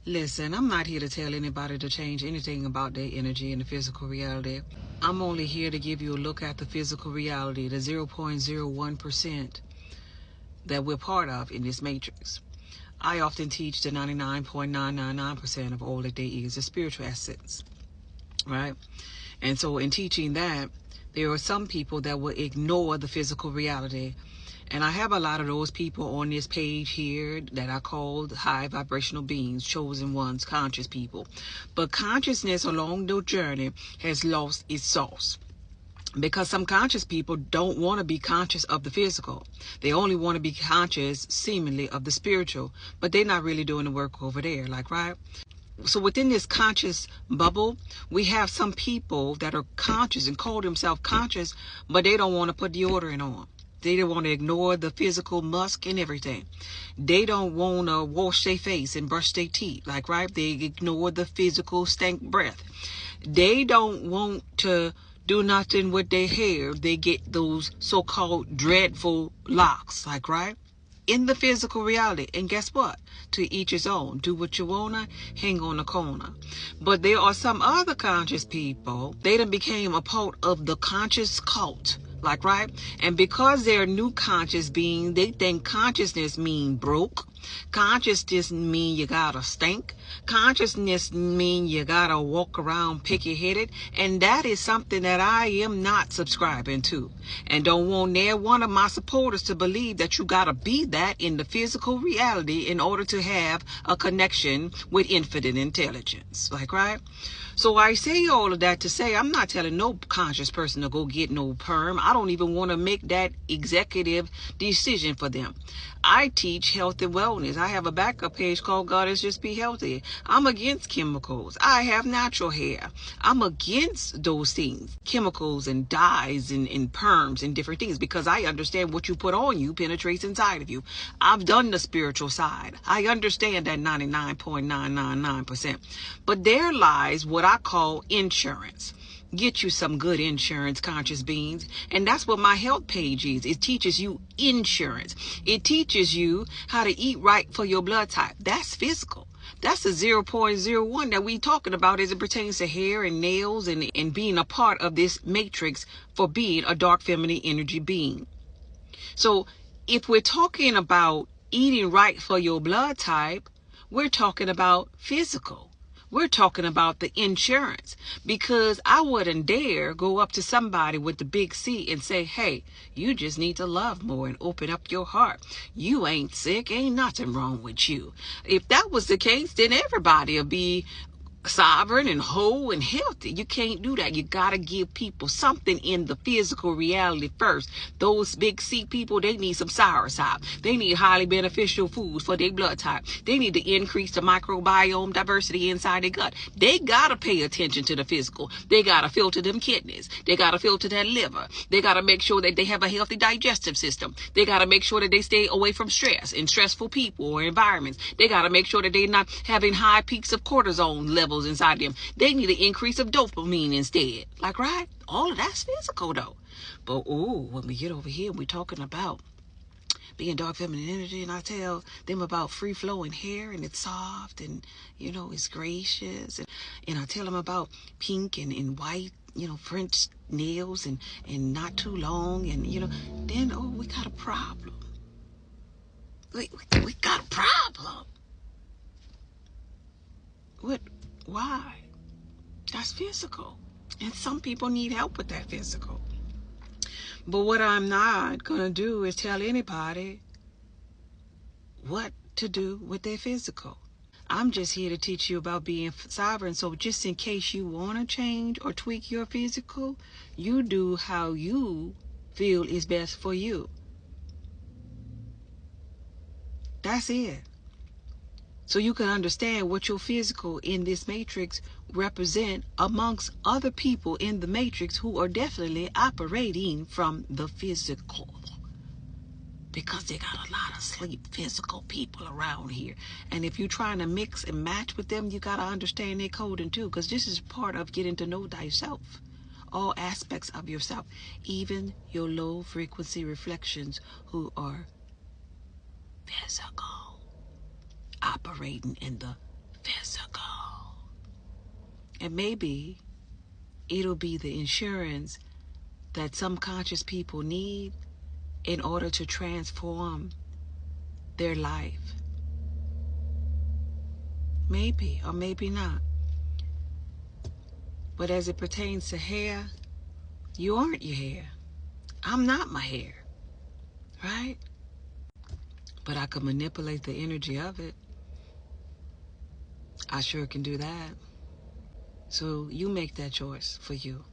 Listen, I'm not here to tell anybody to change anything about their energy in the physical reality. I'm only here to give you a look at the physical reality, the 0.01% that we're part of in this matrix. I often teach the 99.999% of all that there is, the spiritual essence, right? And so in teaching that, there are some people that will ignore the physical reality. And I have a lot of those people on this page here that I called high vibrational beings, chosen ones, conscious people. But consciousness along the journey has lost its source. Because some conscious people don't want to be conscious of the physical. They only want to be conscious, seemingly, of the spiritual. But they're not really doing the work over there, like, right? So within this conscious bubble, we have some people that are conscious and call themselves conscious, but they don't want to put deodorant on. They don't want to ignore the physical musk and everything. They don't want to wash their face and brush their teeth, like, right? They ignore the physical stank breath. They don't want to do nothing with their hair. They get those so-called dreadful locks, like, right? In the physical reality. And guess what? To each his own. Do what you wanna, hang on the corner. But there are some other conscious people, they done became a part of the conscious cult. Like, right? And because they're new conscious being, they think consciousness mean broke. Consciousness mean you gotta stink. Consciousness mean you gotta walk around picky-headed. And that is something that I am not subscribing to. And don't want near one of my supporters to believe that you gotta be that in the physical reality in order to have a connection with infinite intelligence. Like, right? So I say all of that to say I'm not telling no conscious person to go get no perm. I don't even want to make that executive decision for them. I teach health and wellness. I have a backup page called Goddess Just Be Healthy. I'm against chemicals. I have natural hair. I'm against those things, chemicals and dyes and perms and different things, because I understand what you put on you penetrates inside of you. I've done the spiritual side. I understand that 99.999%. But there lies what I call insurance. Get you some good insurance, conscious beings. And that's what my health page is. It teaches you insurance. It teaches you how to eat right for your blood type. That's physical. That's the 0.01 that we talking about as it pertains to hair and nails and being a part of this matrix for being a dark feminine energy being. So if we're talking about eating right for your blood type, we're talking about physical. We're talking about the insurance, because I wouldn't dare go up to somebody with the big C and say, hey, you just need to love more and open up your heart. You ain't sick. Ain't nothing wrong with you. If that was the case, then everybody would be sovereign and whole and healthy. You can't do that. You got to give people something in the physical reality first. Those big C people, they need some soursop. They need highly beneficial foods for their blood type. They need to increase the microbiome diversity inside their gut. They got to pay attention to the physical. They got to filter them kidneys. They got to filter that liver. They got to make sure that they have a healthy digestive system. They got to make sure that they stay away from stress and stressful people or environments. They got to make sure that they're not having high peaks of cortisone levels inside them. They need an increase of dopamine instead. Like, right? All of that's physical though. But when we get over here, we're talking about being dark feminine energy, and I tell them about free flowing hair, and it's soft and it's gracious, and I tell them about pink and white, French nails and not too long, and then we got a problem. We got a problem. What? Why? That's physical. And some people need help with that physical. But what I'm not going to do is tell anybody what to do with their physical. I'm just here to teach you about being sovereign. So just in case you want to change or tweak your physical, you do how you feel is best for you. That's it. So you can understand what your physical in this matrix represent amongst other people in the matrix who are definitely operating from the physical. Because they got a lot of sleep physical people around here. And if you're trying to mix and match with them, you got to understand their coding too. Because this is part of getting to know thyself. All aspects of yourself. Even your low frequency reflections who are physical. Operating in the physical. And maybe it'll be the insurance that some conscious people need in order to transform their life. Maybe, or maybe not. But as it pertains to hair, you aren't your hair. I'm not my hair, right? But I can manipulate the energy of it. I sure can do that. So you make that choice for you,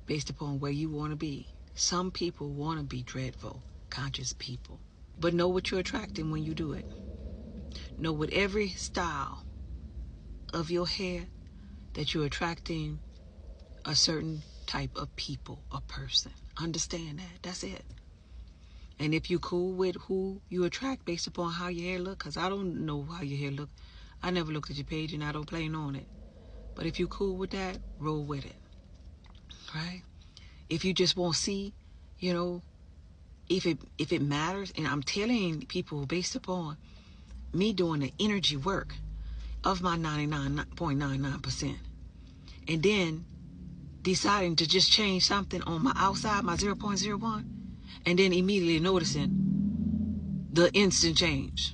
based upon where you want to be. Some people want to be dreadful, conscious people. But know what you're attracting when you do it. Know with every style of your hair that you're attracting a certain type of people, a person. Understand that. That's it. And if you're cool with who you attract based upon how your hair look, because I don't know how your hair look. I never looked at your page and I don't plan on it. But if you're cool with that, roll with it. Right? If you just won't see, you know, if it matters, and I'm telling people based upon me doing the energy work of my 99.99%, and then deciding to just change something on my outside, my 0.01, and then immediately noticing the instant change.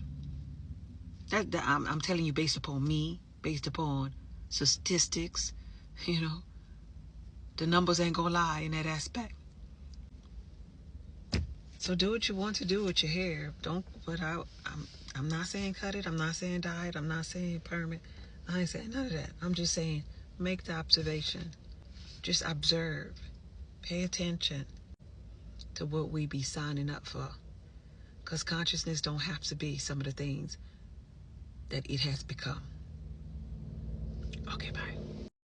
I'm telling you based upon me, based upon statistics, you know, the numbers ain't gonna lie in that aspect. So do what you want to do with your hair. Don't put out. I'm not saying cut it. I'm not saying dye it. I'm not saying perm it. I ain't saying none of that. I'm just saying make the observation. Just observe. Pay attention to what we be signing up for. Because consciousness don't have to be some of the things that it has become. Okay, bye.